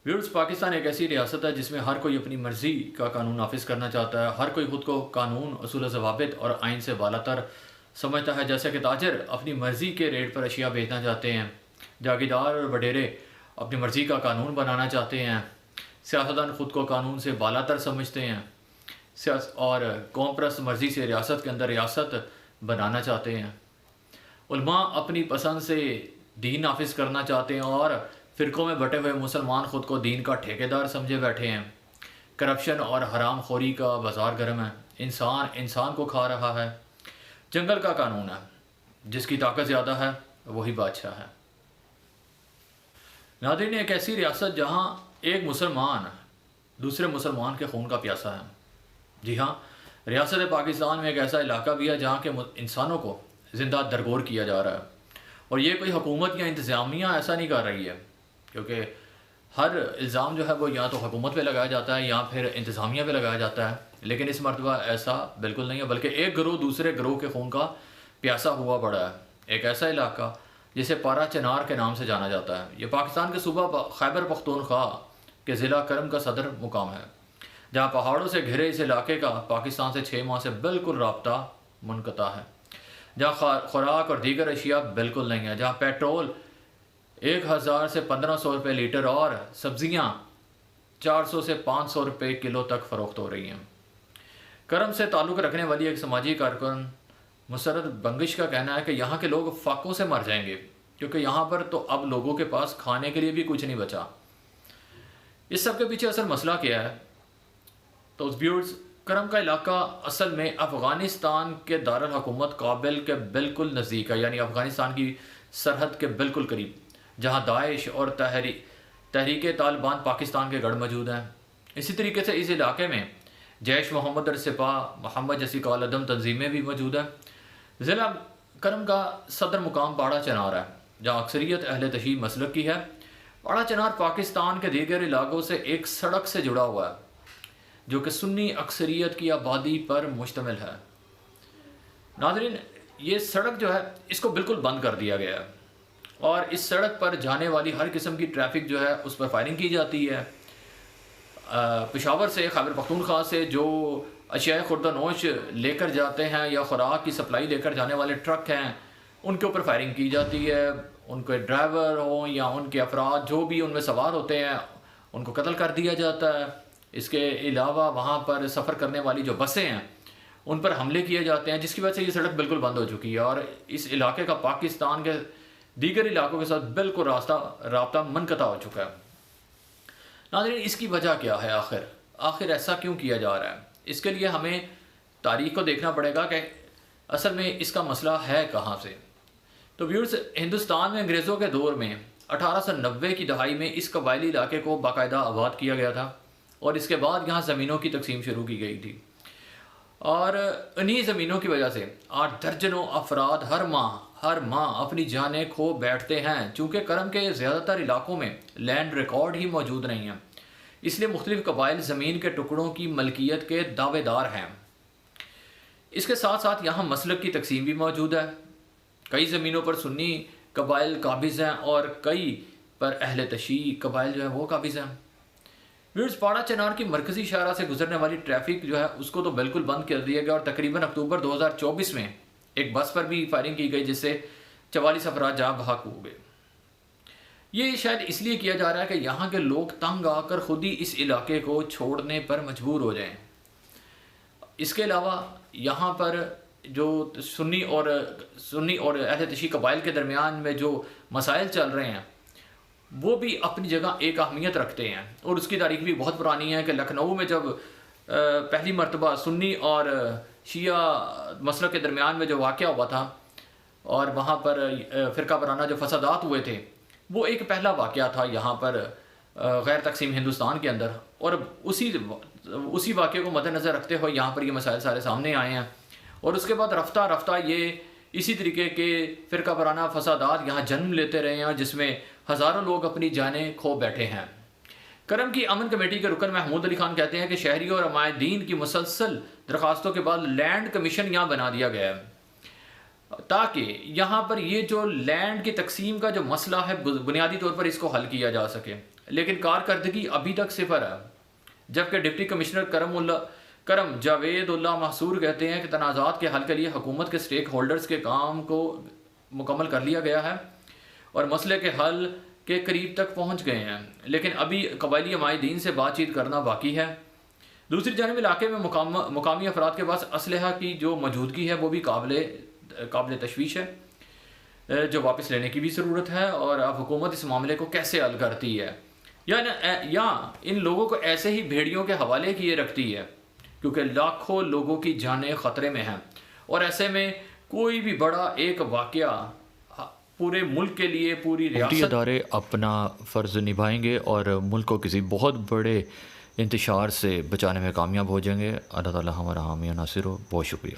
Viewers, Pakistan ایک ایسی ریاست ہے جس میں ہر کوئی اپنی مرضی کا قانون نافذ کرنا چاہتا ہے۔ ہر کوئی خود کو قانون، اصول و ضوابط اور آئین سے بالاتر سمجھتا ہے۔ جیسے کہ تاجر اپنی مرضی کے ریٹ پر اشیاء بیچنا چاہتے ہیں، جاگیردار اور وڈیرے اپنی مرضی کا قانون بنانا چاہتے ہیں، سیاستدان خود کو قانون سے بالاتر سمجھتے ہیں اور قوم پرست مرضی سے ریاست کے اندر ریاست بنانا چاہتے ہیں۔ علماء اپنی پسند سے دین نافذ کرنا چاہتے ہیں اور فرقوں میں بٹے ہوئے مسلمان خود کو دین کا ٹھیکیدار سمجھے بیٹھے ہیں۔ کرپشن اور حرام خوری کا بازار گرم ہے۔ انسان کو کھا رہا ہے۔ جنگل کا قانون ہے، جس کی طاقت زیادہ ہے وہی بادشاہ ہے۔ ناظرین، ایک ایسی ریاست جہاں ایک مسلمان دوسرے مسلمان کے خون کا پیاسا ہے۔ جی ہاں، ریاست پاکستان میں ایک ایسا علاقہ بھی ہے جہاں کے انسانوں کو زندہ درگور کیا جا رہا ہے، اور یہ کوئی حکومت یا انتظامیہ ایسا نہیں کر رہی ہے، کیونکہ ہر الزام جو ہے وہ یا تو حکومت پہ لگایا جاتا ہے یا پھر انتظامیہ پہ لگایا جاتا ہے، لیکن اس مرتبہ ایسا بالکل نہیں ہے، بلکہ ایک گروہ دوسرے گروہ کے خون کا پیاسا ہوا پڑا ہے۔ ایک ایسا علاقہ جسے پارا چنار کے نام سے جانا جاتا ہے، یہ پاکستان کے صوبہ خیبر پختونخوا کے ضلع کرم کا صدر مقام ہے، جہاں پہاڑوں سے گھرے اس علاقے کا پاکستان سے 6 ماہ سے بالکل رابطہ منقطع ہے، جہاں خوراک اور دیگر اشیاء بالکل نہیں ہے، جہاں پیٹرول 1000 سے 1500 روپے لیٹر اور سبزیاں 400 سے 500 روپے کلو تک فروخت ہو رہی ہیں۔ کرم سے تعلق رکھنے والی ایک سماجی کارکن مسرت بنگش کا کہنا ہے کہ یہاں کے لوگ فاقوں سے مر جائیں گے، کیونکہ یہاں پر تو اب لوگوں کے پاس کھانے کے لیے بھی کچھ نہیں بچا۔ اس سب کے پیچھے اصل مسئلہ کیا ہے؟ تو ویورز، کرم کا علاقہ اصل میں افغانستان کے دارالحکومت کابل کے بالکل نزدیک ہے، یعنی افغانستان کی سرحد کے بالکل قریب، جہاں داعش اور تحریک طالبان پاکستان کے گڑھ موجود ہیں۔ اسی طریقے سے اس علاقے میں جیش محمد اور سپاہ محمد جیسی کالعدم تنظیمیں بھی موجود ہیں۔ ضلع کرم کا صدر مقام پاڑا چنار ہے، جہاں اکثریت اہل تشیع مسلک کی ہے۔ پاڑا چنار پاکستان کے دیگر علاقوں سے ایک سڑک سے جڑا ہوا ہے، جو کہ سنی اکثریت کی آبادی پر مشتمل ہے۔ ناظرین، یہ سڑک جو ہے اس کو بالکل بند کر دیا گیا ہے، اور اس سڑک پر جانے والی ہر قسم کی ٹریفک جو ہے اس پر فائرنگ کی جاتی ہے۔ پشاور سے، خیبر پختونخوا سے جو اشیاء خوردہ نوش لے کر جاتے ہیں یا خوراک کی سپلائی لے کر جانے والے ٹرک ہیں، ان کے اوپر فائرنگ کی جاتی ہے۔ ان کے ڈرائیور ہوں یا ان کے افراد جو بھی ان میں سوار ہوتے ہیں، ان کو قتل کر دیا جاتا ہے۔ اس کے علاوہ وہاں پر سفر کرنے والی جو بسیں ہیں ان پر حملے کیے جاتے ہیں، جس کی وجہ سے یہ سڑک بالکل بند ہو چکی ہے، اور اس علاقے کا پاکستان کے دیگر علاقوں کے ساتھ بالکل رابطہ منقطع ہو چکا ہے۔ ناظرین، اس کی وجہ کیا ہے؟ آخر ایسا کیوں کیا جا رہا ہے؟ اس کے لیے ہمیں تاریخ کو دیکھنا پڑے گا کہ اصل میں اس کا مسئلہ ہے کہاں سے۔ تو ویورز، ہندوستان میں انگریزوں کے دور میں 1890 کی دہائی میں اس قبائلی علاقے کو باقاعدہ آباد کیا گیا تھا، اور اس کے بعد یہاں زمینوں کی تقسیم شروع کی گئی تھی، اور انہی زمینوں کی وجہ سے 8 درجنوں افراد ہر ماہ اپنی جانیں کھو بیٹھتے ہیں۔ چونکہ کرم کے زیادہ تر علاقوں میں لینڈ ریکارڈ ہی موجود نہیں ہیں، اس لیے مختلف قبائل زمین کے ٹکڑوں کی ملکیت کے دعوے دار ہیں۔ اس کے ساتھ ساتھ یہاں مسلک کی تقسیم بھی موجود ہے۔ کئی زمینوں پر سنی قبائل قابض ہیں اور کئی پر اہل تشیع قبائل جو ہیں وہ قابض ہیں۔ ویورز، پاڑا چنار کی مرکزی شاہراہ سے گزرنے والی ٹریفک جو ہے اس کو تو بالکل بند کر دیا گیا، اور تقریباً اکتوبر 2024 میں ایک بس پر بھی فائرنگ کی گئی، جس سے 44 افراد جاں بحق ہو گئے۔ یہ شاید اس لیے کیا جا رہا ہے کہ یہاں کے لوگ تنگ آ کر خود ہی اس علاقے کو چھوڑنے پر مجبور ہو جائیں۔ اس کے علاوہ یہاں پر جو سنی اور اہل تشیع قبائل کے درمیان میں جو مسائل چل رہے ہیں وہ بھی اپنی جگہ ایک اہمیت رکھتے ہیں، اور اس کی تاریخ بھی بہت پرانی ہے کہ لکھنؤ میں جب پہلی مرتبہ سنی اور شیعہ مسلک کے درمیان میں جو واقعہ ہوا تھا اور وہاں پر فرقہ وارانہ جو فسادات ہوئے تھے، وہ ایک پہلا واقعہ تھا یہاں پر غیر تقسیم ہندوستان کے اندر، اور اسی واقعے کو مد نظر رکھتے ہوئے یہاں پر یہ مسائل سارے سامنے آئے ہیں، اور اس کے بعد رفتہ رفتہ یہ اسی طریقے کے فرقہ وارانہ فسادات یہاں جنم لیتے رہے ہیں، جس میں ہزاروں لوگ اپنی جانیں کھو بیٹھے ہیں۔ کرم کی امن کمیٹی کے رکن محمود علی خان کہتے ہیں کہ شہریوں اور عمائدین کی مسلسل درخواستوں کے بعد لینڈ کمیشن یہاں بنا دیا گیا ہے۔ تاکہ یہاں پر یہ جو لینڈ کی تقسیم کا جو مسئلہ ہے بنیادی طور پر اس کو حل کیا جا سکے، لیکن کارکردگی ابھی تک صفر ہے۔ جبکہ ڈپٹی کمشنر کرم جاوید اللہ محصور کہتے ہیں کہ تنازعات کے حل کے لیے حکومت کے سٹیک ہولڈرز کے کام کو مکمل کر لیا گیا ہے اور مسئلے کے حل کے قریب تک پہنچ گئے ہیں، لیکن ابھی قبائلی عمائدین سے بات چیت کرنا باقی ہے۔ دوسری جانب علاقے میں مقامی افراد کے پاس اسلحہ کی جو موجودگی ہے وہ بھی قابل تشویش ہے، جو واپس لینے کی بھی ضرورت ہے، اور اب حکومت اس معاملے کو کیسے حل کرتی ہے، یا ان لوگوں کو ایسے ہی بھیڑیوں کے حوالے کیے رکھتی ہے، کیونکہ لاکھوں لوگوں کی جانیں خطرے میں ہیں، اور ایسے میں کوئی بھی بڑا ایک واقعہ پورے ملک کے لیے، پوری ریاست، ادارے اپنا فرض نبھائیں گے اور ملک کو کسی بہت بڑے انتشار سے بچانے میں کامیاب ہو جائیں گے۔ اللہ تعالی ہمارا حامی و ناصر ہو۔ بہت شکریہ۔